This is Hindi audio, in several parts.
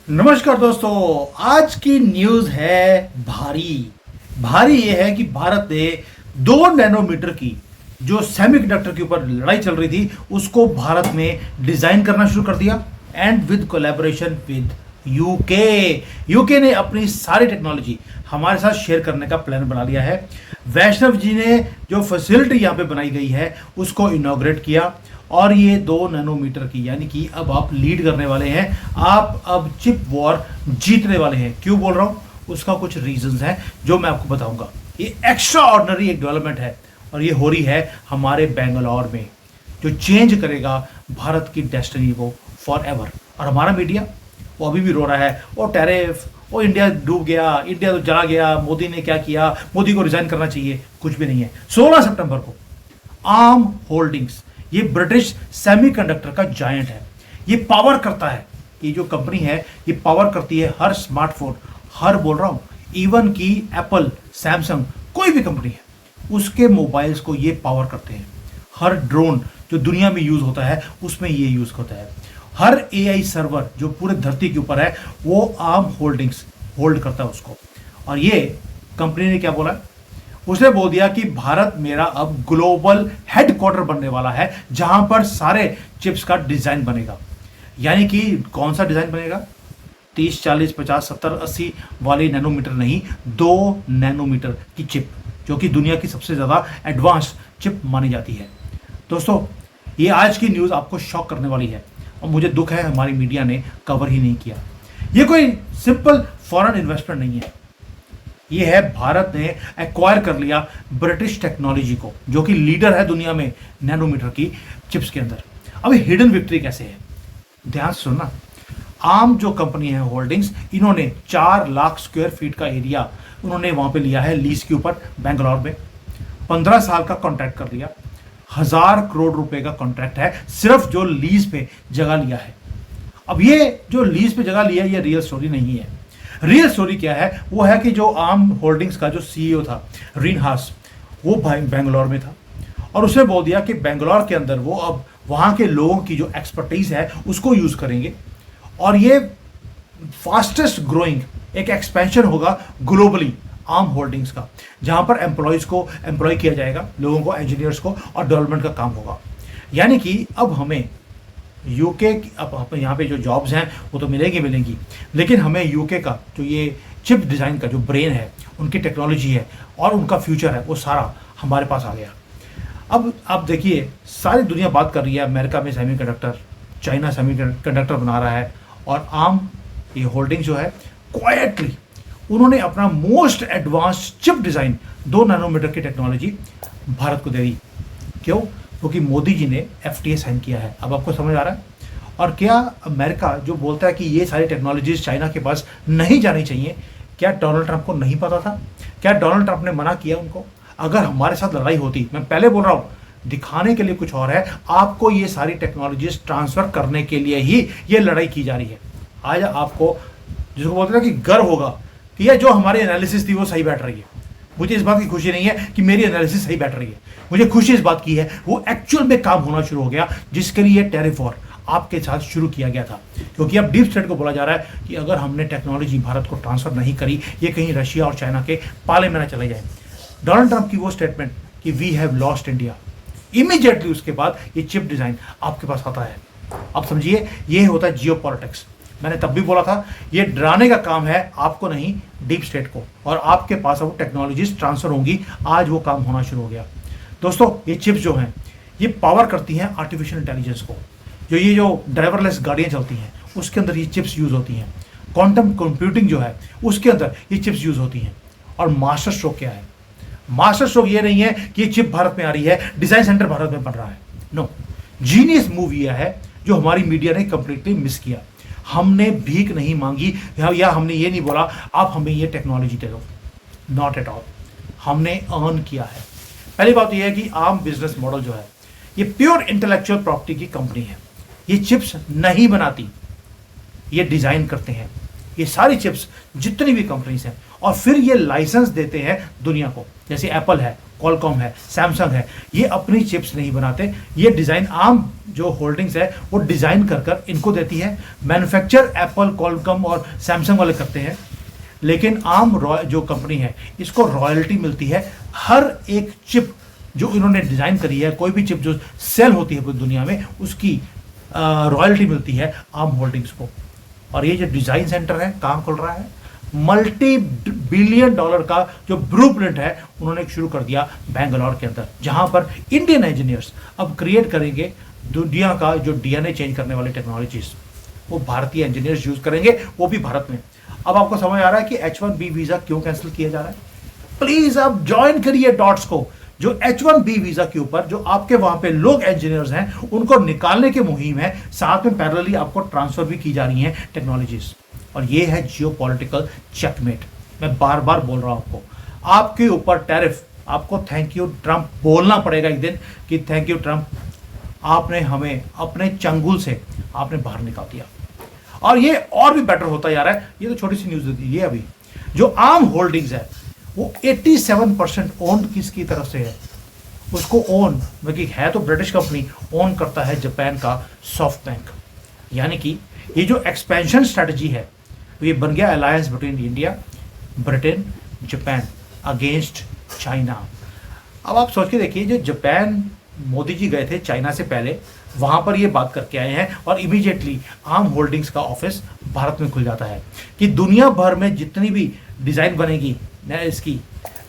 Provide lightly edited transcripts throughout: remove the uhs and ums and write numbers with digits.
नमस्कार दोस्तों। आज की न्यूज है भारी। भारी ये है कि भारत ने 2 नैनोमीटर की जो सेमीकंडक्टर के ऊपर लड़ाई चल रही थी उसको भारत में डिजाइन करना शुरू कर दिया and with collaboration with UK. UK ने अपनी सारी टेक्नोलॉजी हमारे साथ शेयर करने का प्लान बना लिया है। वैष्णव जी ने जो फैसिलिटी यहाँ पे बनाई गई है उसको इनॉग्रेट किया और ये 2 नैनोमीटर की यानी कि अब आप लीड करने वाले हैं। आप अब चिप वॉर जीतने वाले हैं। क्यों बोल रहा हूं, उसका कुछ रीजंस हैं जो मैं आपको बताऊंगा। ये एक्स्ट्रा ऑर्डिनरी एक डेवलपमेंट है और ये हो रही है हमारे बेंगलोर में, जो चेंज करेगा भारत की डेस्टिनी को फॉर एवर। और हमारा मीडिया वो अभी भी रो रहा है, वो टैरिफ, वो इंडिया डूब गया, इंडिया तो जला गया, मोदी ने क्या किया, मोदी को रिजाइन करना चाहिए। कुछ भी नहीं है। 16 सितंबर को आर्म होल्डिंग्स, ये ब्रिटिश सेमीकंडक्टर का जायंट है, ये पावर करता है। ये जो कंपनी है ये पावर करती है हर स्मार्टफोन, हर बोल रहा हूं इवन की एप्पल, सैमसंग, कोई भी कंपनी है उसके मोबाइल्स को ये पावर करते हैं। हर ड्रोन जो दुनिया में यूज होता है उसमें ये यूज होता है। हर एआई सर्वर जो पूरे धरती के ऊपर है वो आर्म होल्डिंग्स होल्ड करता है उसको। और ये कंपनी ने क्या बोला, उसने बोल दिया कि भारत मेरा अब ग्लोबल हेडक्वार्टर बनने वाला है जहां पर सारे चिप्स का डिजाइन बनेगा। यानी कि कौन सा डिजाइन बनेगा, 30, 40, 50, 70, 80 वाले नैनोमीटर नहीं, 2 नैनोमीटर की चिप, जो कि दुनिया की सबसे ज्यादा एडवांस चिप मानी जाती है। दोस्तों, ये आज की न्यूज आपको शॉक करने वाली है और मुझे दुख है हमारी मीडिया ने कवर ही नहीं किया। ये कोई सिंपल फॉरेन इन्वेस्टमेंट नहीं है, ये है भारत ने एक्वायर कर लिया ब्रिटिश टेक्नोलॉजी को, जो कि लीडर है दुनिया में नैनोमीटर की चिप्स के अंदर। अब हिडन विक्ट्री कैसे है, ध्यान से सुनना। आर्म जो कंपनी है होल्डिंग्स, इन्होंने 4 लाख स्क्वायर फीट का एरिया उन्होंने वहां पे लिया है लीज के ऊपर बेंगलोर में। 15 साल का कॉन्ट्रैक्ट कर लिया, 1000 करोड़ रुपए का कॉन्ट्रैक्ट है सिर्फ जो लीज पे जगह लिया है। अब ये जो लीज पे जगह लिया ये रियल स्टोरी नहीं है। रियल स्टोरी क्या है, वो है कि जो आर्म होल्डिंग्स का जो सीईओ था रीनहास, वो बेंगलोर में था और उसने बोल दिया कि बेंगलोर के अंदर वो अब वहां के लोगों की जो एक्सपर्टीज है उसको यूज करेंगे और ये फास्टेस्ट ग्रोइंग एक एक्सपेंशन होगा ग्लोबली आर्म होल्डिंग्स का, जहां पर एम्प्लॉयज को एम्प्लॉय किया जाएगा, लोगों को, इंजीनियर्स को, और डेवलपमेंट का काम होगा। यानी कि अब हमें यूके अब यहाँ पे जो जॉब्स हैं वो तो मिलेंगी, लेकिन हमें यूके का जो ये चिप डिज़ाइन का जो ब्रेन है, उनकी टेक्नोलॉजी है और उनका फ्यूचर है, वो सारा हमारे पास आ गया। अब आप देखिए, सारी दुनिया बात कर रही है अमेरिका में सेमीकंडक्टर, चाइना सेमीकंडक्टर बना रहा है और आर्म ये होल्डिंग जो है क्वाइटली उन्होंने अपना most advance chip design 2 nanometre की टेक्नोलॉजी भारत को दे दी। क्यों? क्योंकि मोदी जी ने एफटीए साइन किया है। अब आपको समझ आ रहा है। और क्या अमेरिका जो बोलता है कि ये सारी टेक्नोलॉजीज चाइना के पास नहीं जानी चाहिए, क्या डोनाल्ड ट्रंप को नहीं पता था? क्या डोनाल्ड ट्रंप ने मना किया उनको? अगर हमारे साथ लड़ाई होती, मैं पहले बोल रहा हूँ, दिखाने के लिए कुछ और है, आपको ये सारी टेक्नोलॉजीज ट्रांसफर करने के लिए ही ये लड़ाई की जा रही है। आज आपको जिसको बोलते हैं कि गर्व होगा कि ये जो हमारी एनालिसिस थी वो सही बैठ रही है। मुझे इस बात की खुशी नहीं है कि मेरी एनालिसिस सही बैठ रही है, मुझे खुशी इस बात की है वो एक्चुअल में काम होना शुरू हो गया, जिसके लिए टैरिफ वॉर आपके साथ शुरू किया गया था। क्योंकि अब डीप स्टेट को बोला जा रहा है कि अगर हमने टेक्नोलॉजी भारत को ट्रांसफर नहीं करी, ये कहीं रशिया और चाइना के पाले में ना चले जाए। डोनाल्ड ट्रंप की वो स्टेटमेंट कि we have lost India, immediately उसके बाद ये चिप डिजाइन आपके पास आता है। अब समझिए, ये होता है जियो पॉलिटिक्स। मैंने तब भी बोला था ये डराने का काम है आपको नहीं, डीप स्टेट को, और आपके पास अब टेक्नोलॉजीज ट्रांसफर होंगी। आज वो काम होना शुरू हो गया। दोस्तों, ये चिप्स जो हैं ये पावर करती हैं आर्टिफिशियल इंटेलिजेंस को। ये जो ड्राइवरलेस गाड़ियाँ चलती हैं उसके अंदर ये चिप्स यूज होती हैं। क्वांटम कंप्यूटिंग जो है उसके अंदर ये चिप्स यूज होती हैं। और मास्टर स्ट्रोक क्या है? मास्टर स्ट्रोक ये नहीं है कि ये चिप भारत में आ रही है, डिजाइन सेंटर भारत में बन रहा है। नो, जीनियस मूव यह है जो हमारी मीडिया ने कंप्लीटली मिस किया। हमने भीख नहीं मांगी या हमने ये नहीं बोला आप हमें ये टेक्नोलॉजी दे दो, नॉट एट ऑल। हमने अर्न किया है। पहली बात यह है कि आर्म बिजनेस मॉडल जो है ये प्योर इंटेलेक्चुअल प्रॉपर्टी की कंपनी है। ये चिप्स नहीं बनाती, ये डिजाइन करते हैं। ये सारी चिप्स जितनी भी कंपनीज हैं और फिर ये लाइसेंस देते हैं दुनिया को। जैसे एप्पल है, कॉलकॉम है, सैमसंग है, ये अपनी चिप्स नहीं बनाते। ये डिज़ाइन आर्म जो होल्डिंग्स है वो डिज़ाइन कर कर इनको देती है। मैन्युफैक्चर एप्पल, कॉलकॉम और सैमसंग वाले करते हैं, लेकिन आर्म जो कंपनी है इसको रॉयल्टी मिलती है हर एक चिप जो इन्होंने डिज़ाइन करी है। कोई भी चिप जो सेल होती है पूरी दुनिया में उसकी रॉयल्टी मिलती है आर्म होल्डिंग्स को। और ये जो डिज़ाइन सेंटर है कहाँ खुल रहा है, मल्टी बिलियन डॉलर का जो ब्लूप्रिंट है उन्होंने शुरू कर दिया बेंगलोर के अंदर, जहां पर इंडियन इंजीनियर्स अब क्रिएट करेंगे दुनिया का जो डीएनए चेंज करने वाली टेक्नोलॉजीज, वो भारतीय इंजीनियर्स यूज करेंगे, वो भी भारत में। अब आपको समझ आ रहा है कि H1B वीजा क्यों कैंसिल किया जा रहा है। प्लीज आप ज्वाइन करिए डॉट्स को। जो H1B वीजा के ऊपर जो आपके वहां पे लोग इंजीनियर्स हैं उनको निकालने की मुहिम है, साथ में पैरेलली आपको ट्रांसफर भी की जा रही है टेक्नोलॉजीज। और ये है जियोपॉलिटिकल चेकमेट। मैं बार बार बोल रहा हूं आपके ऊपर टैरिफ, आपको थैंक यू ट्रंप बोलना पड़ेगा एक दिन कि थैंक यू ट्रंप, आपने हमें अपने चंगुल से आपने बाहर निकाल दिया। और ये और भी बेटर होता जा रहा है। ये तो छोटी सी न्यूज दी है अभी। जो आर्म होल्डिंग्स है वो 87% ओन किसकी तरफ से है, उसको ओन बल्कि है तो ब्रिटिश कंपनी, ओन करता है जापान का सॉफ्ट बैंक। यानी कि ये जो एक्सपेंशन स्ट्रेटजी है ये बन गया alliance between India, Britain, Japan against China. अब आप सोच के देखिए, जो जापान मोदी जी गए थे चाइना से पहले, वहां पर ये बात करके आए हैं और इमीडिएटली आर्म होल्डिंग्स का ऑफिस भारत में खुल जाता है कि दुनिया भर में जितनी भी डिज़ाइन बनेगी इसकी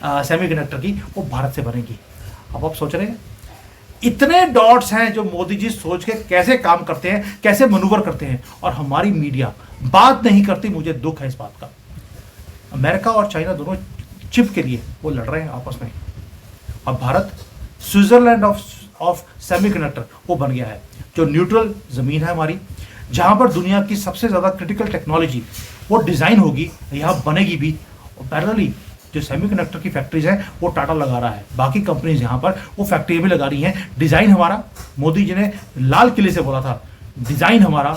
सेमीकंडक्टर की वो भारत से बनेगी। अब आप सोच रहे हैं इतने डॉट्स हैं जो मोदी जी सोच के कैसे काम करते हैं, कैसे मनूवर करते हैं, और हमारी मीडिया बात नहीं करती। मुझे दुख है इस बात का। अमेरिका और चाइना दोनों चिप के लिए वो लड़ रहे हैं आपस में, और भारत स्विट्जरलैंड ऑफ सेमीकंडक्टर वो बन गया है। जो न्यूट्रल जमीन है हमारी, जहां पर दुनिया की सबसे ज्यादा क्रिटिकल टेक्नोलॉजी वो डिजाइन होगी, यहां बनेगी भी। और पैरेलली जो सेमीकंडक्टर की फैक्ट्रीज हैं वो टाटा लगा रहा है, बाकी कंपनीज यहां पर वो फैक्ट्री भी लगा रही हैं। डिजाइन हमारा, मोदी जी ने लाल किले से बोला था डिजाइन हमारा,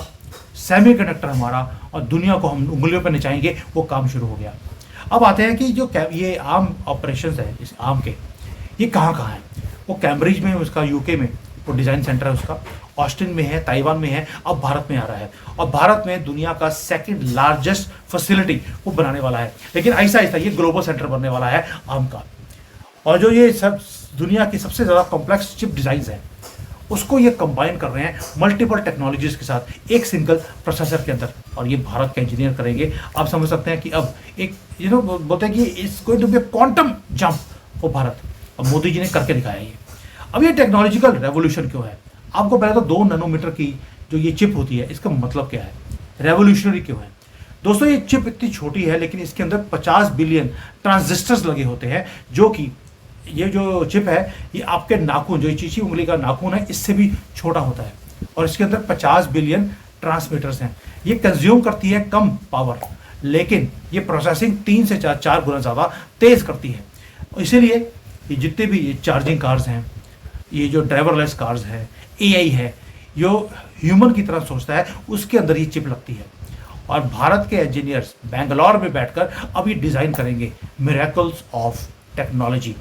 सेमीकंडक्टर हमारा, और दुनिया को हम उंगलियों पर नचाएंगे, वो काम शुरू हो गया। अब आते हैं कि जो ये आर्म ऑपरेशंस है इस आर्म के, ये कहाँ कहाँ है। वो कैम्ब्रिज में, उसका यूके में वो डिज़ाइन सेंटर है उसका, ऑस्टिन में है, ताइवान में है, अब भारत में आ रहा है। और भारत में दुनिया का सेकंड लार्जेस्ट फैसिलिटी वो बनाने वाला है। लेकिन ऐसा ऐसा ये ग्लोबल सेंटर बनने वाला है आर्म का। और जो ये सब दुनिया की सबसे ज़्यादा कॉम्प्लेक्स चिप डिज़ाइंस हैं उसको ये कंबाइन कर रहे हैं मल्टीपल टेक्नोलॉजीज के साथ एक सिंगल प्रोसेसर के अंदर, और ये भारत के इंजीनियर करेंगे। आप समझ सकते हैं कि अब एक बोलते हैं कि it's going to be quantum jump for Bharat, और मोदी जी ने करके दिखाया ये। अब ये टेक्नोलॉजिकल रेवोल्यूशन क्यों है? आपको पहले तो 2 नैनोमीटर की जो ये चिप होती है इसका मतलब क्या है, रेवोल्यूशनरी क्यों है? दोस्तों ये चिप इतनी छोटी है लेकिन इसके अंदर 50 बिलियन ट्रांजिस्टर्स लगे होते हैं, जो कि ये जो चिप है ये आपके नाखून, जो चीची उंगली का नाखून है, इससे भी छोटा होता है, और इसके अंदर 50 बिलियन ट्रांसमीटर्स हैं। ये कंज्यूम करती है कम पावर, लेकिन ये प्रोसेसिंग 3 से 4 गुना ज़्यादा तेज करती है। इसीलिए ये जितने भी ये चार्जिंग कार्स हैं, ये जो ड्राइवरलेस कार्स हैं, एआई है, जो ह्यूमन की तरह सोचता है, उसके अंदर ये चिप लगती है। और भारत के इंजीनियर्स बेंगलोर में बैठकर अब ये डिज़ाइन करेंगे मिरेकल्स ऑफ टेक्नोलॉजी।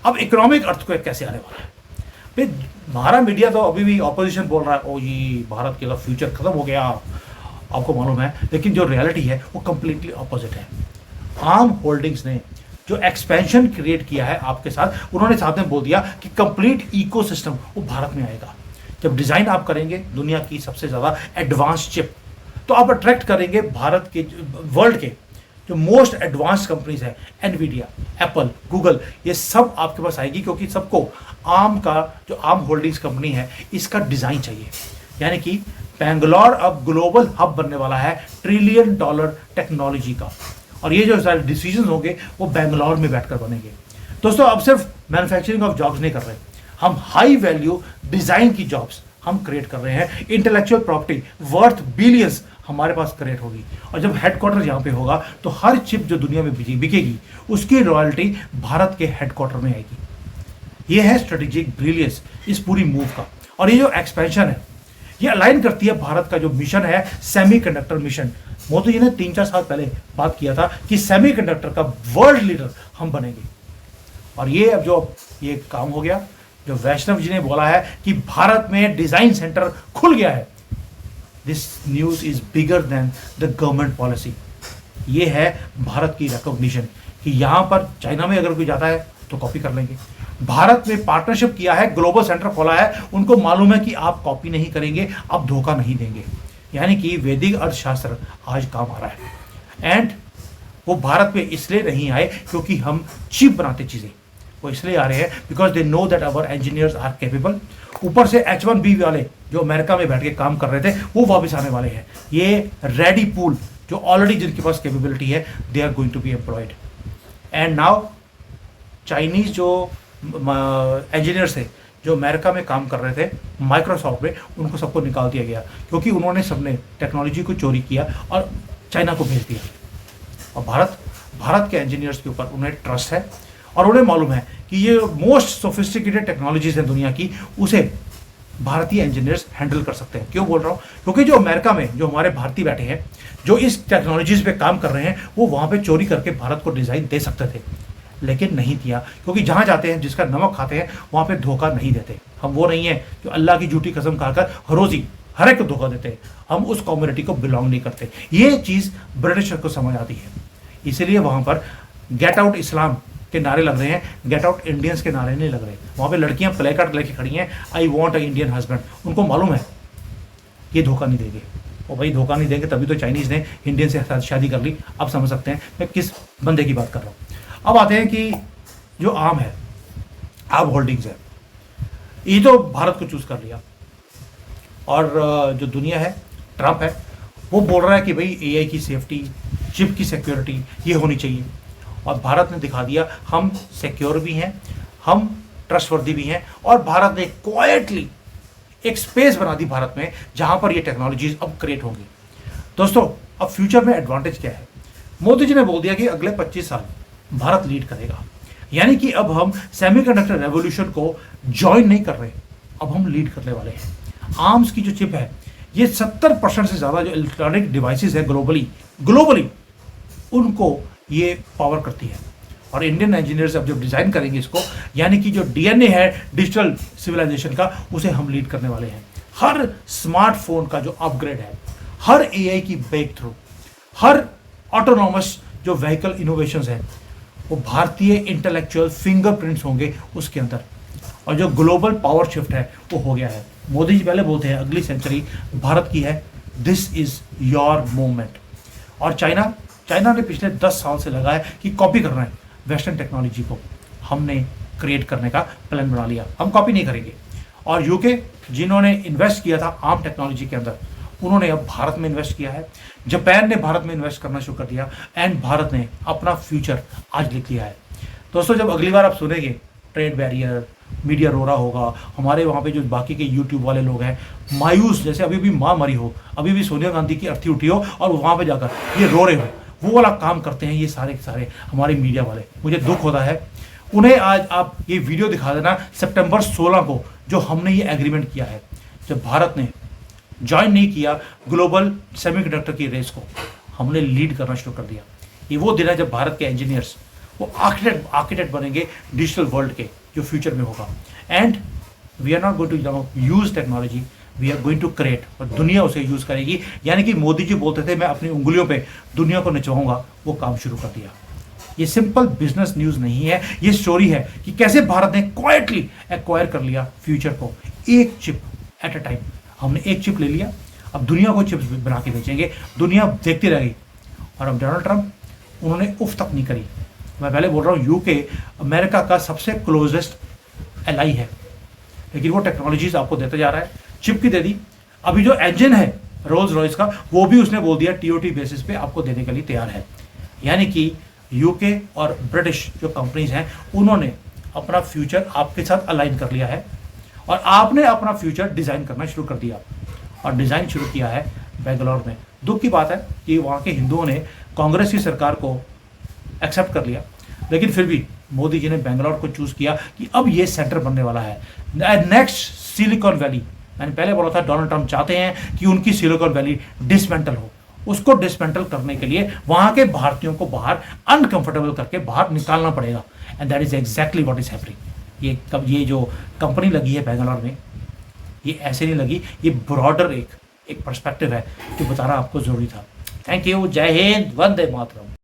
अब इकोनॉमिक अर्थक्वेक कैसे आने वाला है? भाई हमारा मीडिया तो अभी भी ऑपोजिशन बोल रहा है, ओ ये भारत का फ्यूचर खत्म हो गया, आपको मालूम है, लेकिन जो रियलिटी है वो कंप्लीटली ऑपोजिट है। आर्म होल्डिंग्स ने जो एक्सपेंशन क्रिएट किया है आपके साथ, उन्होंने साथ में बोल दिया कि कंप्लीट इकोसिस्टम वो भारत में आएगा। जब डिज़ाइन आप करेंगे दुनिया की सबसे ज़्यादा एडवांस चिप, तो आप अट्रैक्ट करेंगे भारत के, वर्ल्ड के जो मोस्ट एडवांस कंपनीज है, एनवीडिया, एप्पल, गूगल, ये सब आपके पास आएगी, क्योंकि सबको आर्म का जो आर्म होल्डिंग्स कंपनी है इसका डिज़ाइन चाहिए। यानी कि बेंगलोर अब ग्लोबल हब बनने वाला है $1 ट्रिलियन टेक्नोलॉजी का, और ये जो सारे डिसीजन होंगे वो बेंगलोर में बैठकर बनेंगे। दोस्तों अब सिर्फ मैन्युफैक्चरिंग ऑफ जॉब्स नहीं कर रहे, हम हाई वैल्यू डिज़ाइन की जॉब्स हम क्रिएट कर रहे हैं। इंटेलेक्चुअल प्रॉपर्टी वर्थ बिलियंस हमारे पास क्रिएट होगी, और जब हेडक्वार्टर यहाँ पे होगा तो हर चिप जो दुनिया में बिकेगी उसकी रॉयल्टी भारत के हेडक्वार्टर में आएगी। ये है स्ट्रेटेजिक ब्रिलियंस इस पूरी मूव का। और ये जो एक्सपेंशन है ये अलाइन करती है भारत का जो मिशन है, सेमीकंडक्टर मिशन। मोदी जी ने 3-4 साल पहले बात किया था कि सेमीकंडक्टर का वर्ल्ड लीडर हम बनेंगे, और ये अब जो ये काम हो गया, जो वैष्णव जी ने बोला है कि भारत में डिजाइन सेंटर खुल गया है, this news is bigger than the government policy. ये है भारत की रिकॉग्निशन कि यहां पर चाइना में अगर कोई जाता है तो कॉपी कर लेंगे। भारत में पार्टनरशिप किया है, ग्लोबल सेंटर खोला है, उनको मालूम है कि आप कॉपी नहीं करेंगे, आप धोखा नहीं देंगे। यानी कि वैदिक अर्थशास्त्र आज काम आ रहा है। एंड वो भारत में इसलिए नहीं आए क्योंकि हम चीप बनाते चीजें, वो इसलिए आ रहे हैं because they know that our engineers are capable. ऊपर से H1B वाले जो अमेरिका में बैठ के काम कर रहे थे वो वापस आने वाले हैं। ये रेडी पूल जो ऑलरेडी जिनके पास कैपेबिलिटी है, they are going to be employed. And now Chinese जो इंजीनियर्स थे जो अमेरिका में काम कर रहे थे माइक्रोसॉफ्ट में, उनको सबको निकाल दिया गया क्योंकि उन्होंने सबने टेक्नोलॉजी को चोरी किया और चाइना को भेज दिया। और भारत के इंजीनियर्स के ऊपर उन्हें ट्रस्ट है और उन्हें मालूम है कि ये मोस्ट सोफिस्टिकेटेड टेक्नोलॉजीज हैं दुनिया की, उसे भारतीय इंजीनियर्स हैंडल कर सकते हैं। क्यों बोल रहा हूँ? क्योंकि जो अमेरिका में जो हमारे भारतीय बैठे हैं जो इस टेक्नोलॉजीज पे काम कर रहे हैं, वो वहाँ पे चोरी करके भारत को डिज़ाइन दे सकते थे, लेकिन नहीं दिया क्योंकि जहाँ जाते हैं जिसका नमक खाते हैं वहाँ पे धोखा नहीं देते। हम वो नहीं है जो अल्लाह की झूठी कसम खाकर हर रोज़ ही हर एक को धोखा देते हैं। हम उस कम्युनिटी को बिलोंग नहीं करते। ये चीज़ ब्रिटिशर को समझ आती है, इसीलिए वहाँ पर गेट आउट इस्लाम के नारे लग रहे हैं, गेट आउट इंडियंस के नारे नहीं लग रहे। वहाँ पे लड़कियाँ प्ले कार्ड लेके खड़ी हैं, I want a Indian husband. उनको मालूम है ये धोखा नहीं देंगे, और भाई धोखा नहीं देंगे तभी तो चाइनीज़ ने इंडियन से साथ शादी कर ली। अब समझ सकते हैं मैं किस बंदे की बात कर रहा हूँ। अब आते हैं कि जो आम है, आम होल्डिंग्स है, ये तो भारत को चूज़ कर लिया। और जो दुनिया है, ट्रंप है, वो बोल रहा है कि भाई एआई की सेफ्टी, चिप की सिक्योरिटी ये होनी चाहिए। और भारत ने दिखा दिया हम सिक्योर भी हैं, हम ट्रस्टवर्दी भी हैं। और भारत ने क्वाइटली एक स्पेस बना दी भारत में जहां पर ये टेक्नोलॉजीज अब क्रिएट होंगी। दोस्तों, अब फ्यूचर में एडवांटेज क्या है? मोदी जी ने बोल दिया कि अगले 25 साल भारत लीड करेगा। यानी कि अब हम सेमीकंडक्टर रेवोल्यूशन को ज्वाइन नहीं कर रहे, अब हम लीड करने वाले हैं। आर्म्स की जो चिप है, ये 70% से ज़्यादा जो इलेक्ट्रॉनिक डिवाइसेस है ग्लोबली उनको ये पावर करती है। और इंडियन इंजीनियर्स अब जब डिज़ाइन करेंगे इसको, यानी कि जो डीएनए है डिजिटल सिविलाइजेशन का, उसे हम लीड करने वाले हैं। हर स्मार्टफोन का जो अपग्रेड है, हर एआई की ब्रेक थ्रू, हर ऑटोनॉमस जो व्हीकल इनोवेशंस है, वो भारतीय इंटेलेक्चुअल फिंगरप्रिंट्स होंगे उसके अंदर। और जो ग्लोबल पावर शिफ्ट है वो हो गया है। मोदी जी पहले बोलते हैं अगली सेंचुरी भारत की है, दिस इज योर मोमेंट। और चाइना ने पिछले 10 साल से लगा है कि कॉपी करना है वेस्टर्न टेक्नोलॉजी को। हमने क्रिएट करने का प्लान बना लिया, हम कॉपी नहीं करेंगे। और यूके जिन्होंने इन्वेस्ट किया था आर्म टेक्नोलॉजी के अंदर, उन्होंने अब भारत में इन्वेस्ट किया है। जापान ने भारत में इन्वेस्ट करना शुरू कर दिया एंड भारत ने अपना फ्यूचर आज लिख लिया है। दोस्तों, जब अगली बार आप सुनेंगे ट्रेड बैरियर, मीडिया रो रहा होगा, हमारे वहाँ पे जो बाकी के यूट्यूब वाले लोग हैं मायूस, जैसे अभी भी माँ मरी हो, अभी भी सोनिया गांधी की अर्थी उठी हो और वहाँ पे जाकर ये रो रहे हो, वो वाला काम करते हैं ये सारे के सारे हमारे मीडिया वाले। मुझे दुख होता है। उन्हें आज आप ये वीडियो दिखा देना सितंबर 16 को, जो हमने ये एग्रीमेंट किया है, जब भारत ने ज्वाइन नहीं किया ग्लोबल सेमीकंडक्टर की रेस को, हमने लीड करना शुरू कर दिया। ये वो दिन है जब भारत के इंजीनियर्स वो आर्किटेक्ट बनेंगे डिजिटल वर्ल्ड के, जो फ्यूचर में होगा। And we are not going to use technology, we are going to create, और दुनिया उसे यूज करेगी। यानी कि मोदी जी बोलते थे मैं अपनी उंगलियों पे दुनिया को नचवाऊंगा, वो काम शुरू कर दिया। ये सिंपल बिजनेस न्यूज नहीं है, ये स्टोरी है कि कैसे भारत ने क्वाइटली एक्वायर कर लिया फ्यूचर को, एक चिप एट अ टाइम। हमने एक चिप ले लिया, अब दुनिया को चिप्स बना के बेचेंगे, दुनिया देखती रहेगी। और अब डोनाल्ड ट्रंप, उन्होंने उफ तक नहीं करी। मैं पहले बोल रहा हूँ यूके अमेरिका का सबसे क्लोजेस्ट एलाई है, लेकिन वो टेक्नोलॉजीज आपको देता जा रहा है। चिप की दे दी, अभी जो इंजन है रोल्स रॉयस का, वो भी उसने बोल दिया टीओटी बेसिस पे आपको देने के लिए तैयार है। यानी कि यूके और ब्रिटिश जो कंपनीज हैं, उन्होंने अपना फ्यूचर आपके साथ अलाइन कर लिया है और आपने अपना फ्यूचर डिज़ाइन करना शुरू कर दिया। और डिज़ाइन शुरू किया है बेंगलोर में। दुख की बात है कि वहाँ के हिंदुओं ने कांग्रेस की सरकार को एक्सेप्ट कर लिया, लेकिन फिर भी मोदी जी ने बेंगलोर को चूज़ किया कि अब ये सेंटर बनने वाला है, नेक्स्ट सिलिकॉन वैली। मैंने पहले बोला था डोनाल्ड ट्रंप चाहते हैं कि उनकी सिलिकॉन वैली डिसमेंटल हो, उसको डिसमेंटल करने के लिए वहां के भारतीयों को बाहर अनकंफर्टेबल करके बाहर निकालना पड़ेगा। And that is exactly what is happening. ये जो कंपनी लगी है बैंगलोर में, ये ऐसे नहीं लगी, ये ब्रॉडर एक पर्सपेक्टिव है जो बताना आपको जरूरी था। थैंक यू, जय हिंद, वंदे मातरम।